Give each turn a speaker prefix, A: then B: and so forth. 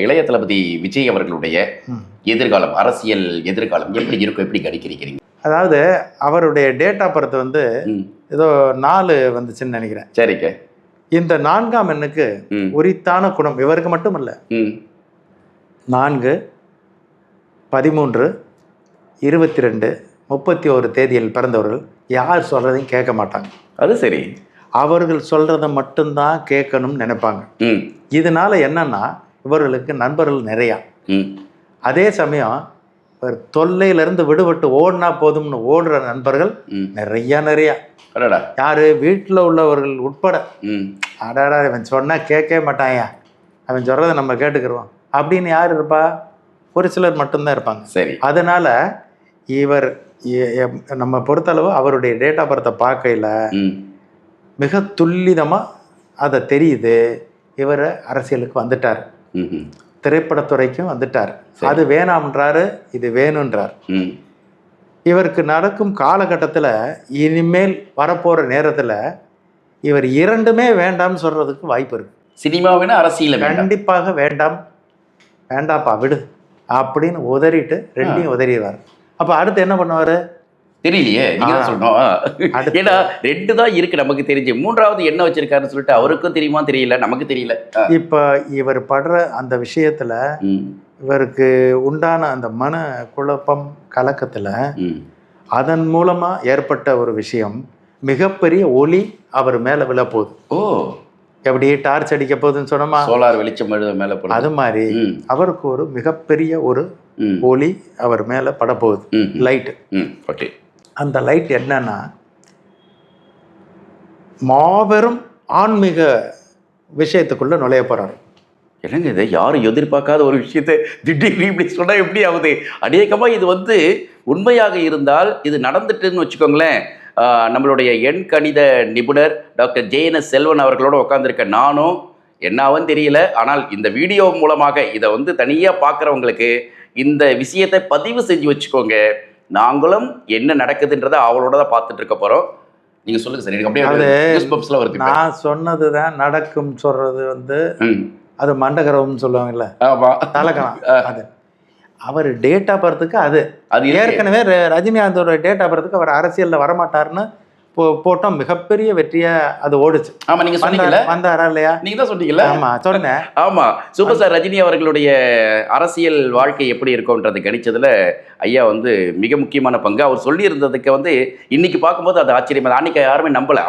A: இளைய தளபதி விஜய் அவர்களுடைய எதிர்காலம், அரசியல் எதிர்காலம் எப்படி இருக்கும், எப்படி கணிக்கிறீங்க?
B: அதாவது அவருடைய டேட் ஆஃப் பர்த் வந்து ஏதோ 4 வந்துச்சுன்னு நினைக்கிறேன்.
A: சரிங்க.
B: இந்த 4ஆம் எண்ணுக்கு உரித்தான குணம் இவருக்கு மட்டும் இல்லை, 4, 13, 22, 31 தேதியில் பிறந்தவர்கள் யார் சொல்றதையும் கேட்க மாட்டாங்க.
A: அது சரி. அவர்கள்
B: சொல்றதை மட்டும்தான் கேட்கணும்னு நினைப்பாங்க. இதனால என்னன்னா இவர்களுக்கு நண்பர்கள் நிறையா. அதே சமயம் தொல்லையிலிருந்து விடுபட்டு ஓடினா போதும்னு ஓடுற நண்பர்கள் நிறைய. யாரு? வீட்டில் உள்ளவர்கள் உட்பட. அடாடா இவன் சொன்னா கேட்கவே மாட்டாயா, அவன் சொல்றதை நம்ம கேட்டுக்கிறோம் அப்படின்னு யார் இருப்பா? ஒரு சிலர் மட்டும்தான் இருப்பாங்க. சரி. அதனால இவர் நம்ம பொறுத்தளவு அவருடைய டேட் ஆஃப் பர்த்தை பார்க்கையில மிக துல்லிதமாக அதை தெரியுது. இவர் அரசியலுக்கு வந்துட்டார், திரைப்படத்துறைக்கும் வந்துட்டார். அது வேணாம்ன்றாரு, இது வேணுன்றார். இவருக்கு நடக்கும் காலகட்டத்தில் இனிமேல் வரப்போகிற நேரத்தில் இவர் இரண்டுமே வேண்டாம்னு சொல்கிறதுக்கு வாய்ப்பு இருக்குது.
A: சினிமாவினா அரசியல்
B: கண்டிப்பாக வேண்டாம், வேண்டாப்பா விடு அப்படின்னு உதறிட்டு ரெண்டையும் உதறிடுவார். அப்போ அடுத்து என்ன பண்ணுவார்
A: தெரியலையே, நீங்க தான் சொல்லணும். ஏன்னா 2 தான் இருக்கு நமக்கு தெரிஞ்சு, 3வது என்ன வச்சிருக்காருன்னு சொல்லிட்டு அவருக்கும் தெரியுமா தெரியல, நமக்கு தெரியல.
B: இப்போ இவர் படுற அந்த விஷயத்துல இவருக்கு உண்டான அந்த மன குழப்பம் கலக்கத்துல அதன் மூலமா ஏற்பட்ட ஒரு விஷயம், மிகப்பெரிய ஒளி அவர் மேல விழப்போகுது.
A: ஓ, எப்படி
B: டார்ச் அடிக்க போகுதுன்னு சொன்னோமா,
A: சோலார் வெளிச்சம் மேல போகுது.
B: அது மாதிரி அவருக்கு ஒரு மிகப்பெரிய ஒரு ஒளி அவர் மேல படப்போகுது, லைட்.
A: ஓகே.
B: அந்த லைட் என்னன்னா மாபெரும் ஆன்மீக விஷயத்துக்குள்ள நுழைய போறாரு.
A: என்னங்க இது, யாரும் எதிர்பார்க்காத ஒரு விஷயத்தை திடீர்னு இப்படி சொன்னா எப்படி ஆகுது? அநேகமா இது உண்மையாக இருந்தால் இது நடந்துட்டுன்னு வச்சுக்கோங்களேன். நம்மளுடைய எண் கணித நிபுணர் டாக்டர் JNS செல்வன் அவர்களோட உட்காந்துருக்க நானும் என்னாவும் தெரியல, ஆனால் இந்த வீடியோ மூலமாக இதை தனியாக பார்க்குறவங்களுக்கு இந்த விஷயத்தை பதிவு செஞ்சு வச்சுக்கோங்க. நாங்களும் என்ன நடக்குதுன்றதை அவளோட தான் பார்த்துட்டு இருக்க போகிறோம். நீங்கள் சொல்லுங்க சார். எனக்கு அப்படியே வருது.
B: நான் சொன்னது தான் நடக்கும் சொல்றது அது மண்டகரம்னு சொல்லுவாங்கல்ல, தலக்கணம். அது அவர் டேட் ஆஃப் பர்த்துக்கு அது ஏற்கனவே ரஜினிகாந்தோட டேட் ஆஃப் பர்த்துக்கு அவர் அரசியலில் வரமாட்டார்னு போட்டோம். மிகப்பெரிய வெற்றியா அது ஓடுச்சு.
A: ஆமா, நீங்க சொன்னீங்கல்ல,
B: வந்தாரா இல்லையா?
A: நீங்க தான் சொன்னீங்கல்ல.
B: ஆமா சொன்னேன்.
A: ஆமா, சூப்பர் ஸ்டார் ரஜினி அவர்களுடைய அரசியல் வாழ்க்கை எப்படி இருக்கும்ன்றதை கணிச்சதுல ஐயா மிக முக்கியமான பங்கு. அவர் சொல்லி இருந்ததுக்கு இன்னைக்கு பார்க்கும்போது அது ஆச்சரியமா, அன்னைக்கு யாருமே நம்பல.